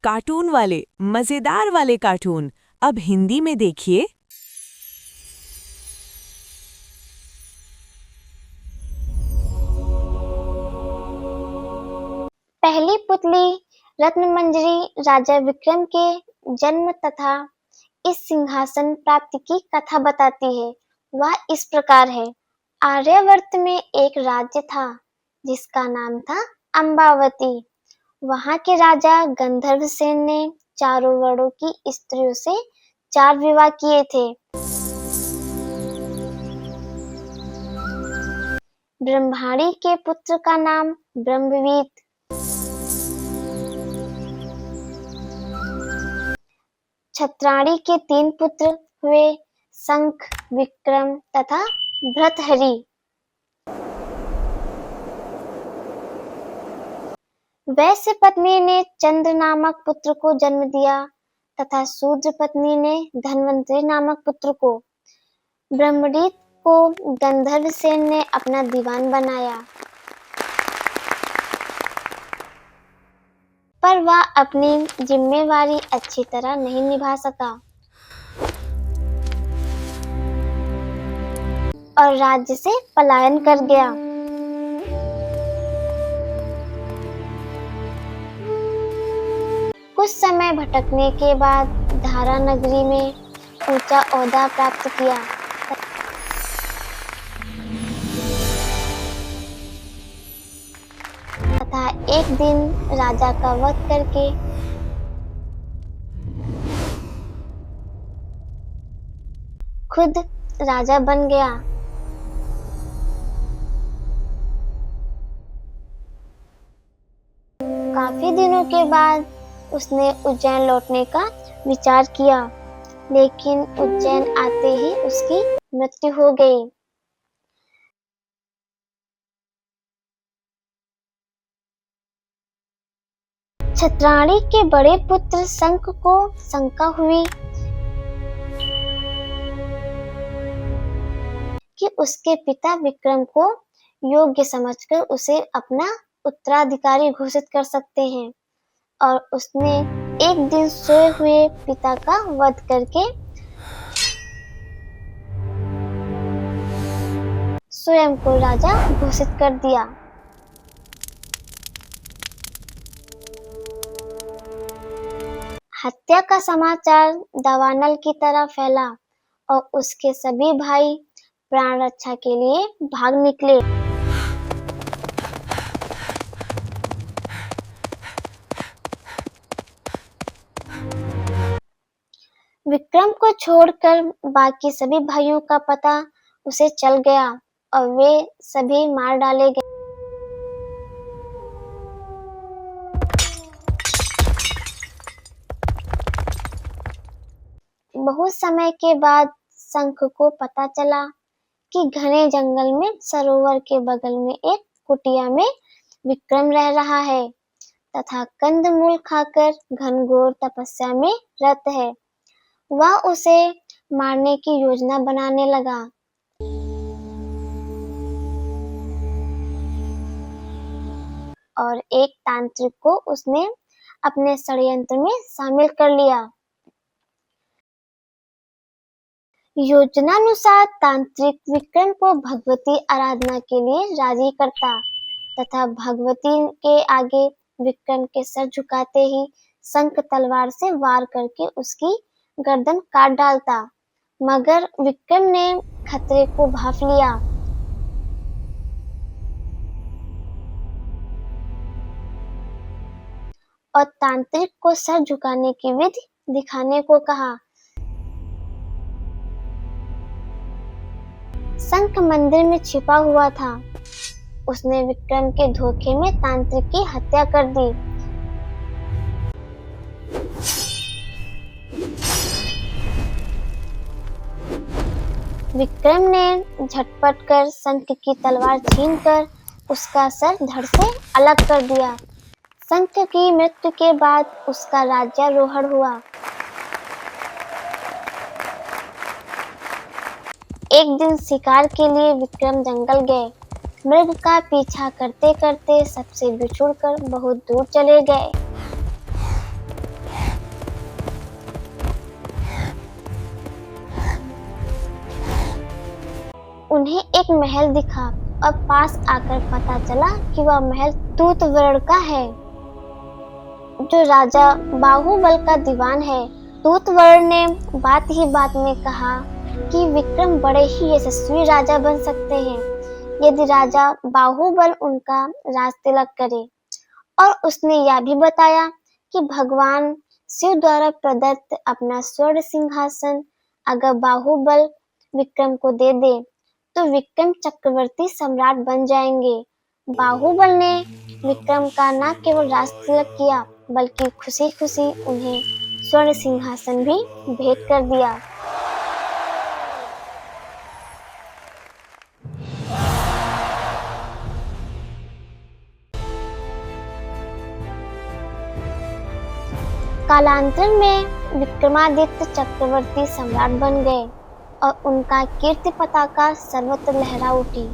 Cartoon वाले, मजेदार वाले कार्टून अब हिंदी में देखिए। पहली पुतली रत्नमंजरी राजा विक्रम के जन्म तथा इस सिंहासन प्राप्ति की कथा बताती है। वह इस प्रकार है। आर्यावर्त में एक राज्य था जिसका नाम था अम्बावती। वहां के राजा गंधर्वसेन ने चारों वर्णों की स्त्रियों से 4 विवाह किए थे। ब्रह्माणी के पुत्र का नाम ब्रह्मवीत, छत्राणी के 3 पुत्र हुए, शंख, विक्रम तथा भर्तहरि। वैश्य पत्नी ने चंद्र नामक पुत्र को जन्म दिया तथा शूद्र पत्नी ने धन्वंतरी नामक पुत्र को। ब्रह्मवीत को गंधर्वसेन ने अपना दीवान बनाया, पर वह अपनी जिम्मेवारी अच्छी तरह नहीं निभा सका और राज्य से पलायन कर गया। कुछ समय भटकने के बाद धारा नगरी में ऊंचा ओहदा प्राप्त किया तथा एक दिन राजा का वध करके खुद राजा बन गया। काफी दिनों के बाद उसने उज्जैन लौटने का विचार किया, लेकिन उज्जैन आते ही उसकी मृत्यु हो गई। छत्राणी के बड़े पुत्र शंख को शंका हुई कि उसके पिता विक्रम को योग्य समझकर उसे अपना उत्तराधिकारी घोषित कर सकते हैं, और उसने एक दिन सोए हुए पिता का वध करके स्वयं को राजा घोषित कर दिया। हत्या का समाचार दावानल की तरह फैला और उसके सभी भाई प्राण रक्षा के लिए भाग निकले। विक्रम को छोड़कर बाकी सभी भाइयों का पता उसे चल गया और वे सभी मार डाले गए। बहुत समय के बाद शंख को पता चला कि घने जंगल में सरोवर के बगल में एक कुटिया में विक्रम रह रहा है तथा कंदमूल खाकर घनघोर तपस्या में रत है। वह उसे मारने की योजना बनाने लगा। और एक तांत्रिक को उसने अपने षड्यंत्र में शामिल कर लिया। योजनानुसार तांत्रिक विक्रम को भगवती आराधना के लिए राजी करता तथा भगवती के आगे विक्रम के सर झुकाते ही शंख तलवार से वार करके उसकी गर्दन काट डालता, मगर विक्रम ने खतरे को भांप लिया और तांत्रिक को सर झुकाने की विधि दिखाने को कहा। शंख मंदिर में छिपा हुआ था। उसने विक्रम के धोखे में तांत्रिक की हत्या कर दी। विक्रम ने झटपट कर शंख की तलवार छीनकर उसका सर धड़ से अलग कर दिया। शंख की मृत्यु के बाद उसका राज्यारोहण हुआ। एक दिन शिकार के लिए विक्रम जंगल गए। मृग का पीछा करते करते सबसे बिछुड़कर बहुत दूर चले गए। उन्हें एक महल दिखा और पास आकर पता चला कि वह महल तूत वर्ण का है, जो राजा बाहुबल का दीवान है। तूतवर्ण ने बात ही बात में कहा कि विक्रम बड़े ही यशस्वी राजा बन सकते हैं यदि राजा बाहुबल उनका राज तिलक करे। और उसने यह भी बताया कि भगवान शिव द्वारा प्रदत्त अपना स्वर्ण सिंहासन अगर बाहुबल विक्रम को दे दे तो विक्रम चक्रवर्ती सम्राट बन जाएंगे। बाहुबल ने विक्रम का न केवल राज तिलक किया बल्कि खुशी खुशी उन्हें स्वर्ण सिंहासन भी भेंट कर दिया। कालांतर में विक्रमादित्य चक्रवर्ती सम्राट बन गए और उनका कीर्ति पताका सर्वत्र लहरा उठी।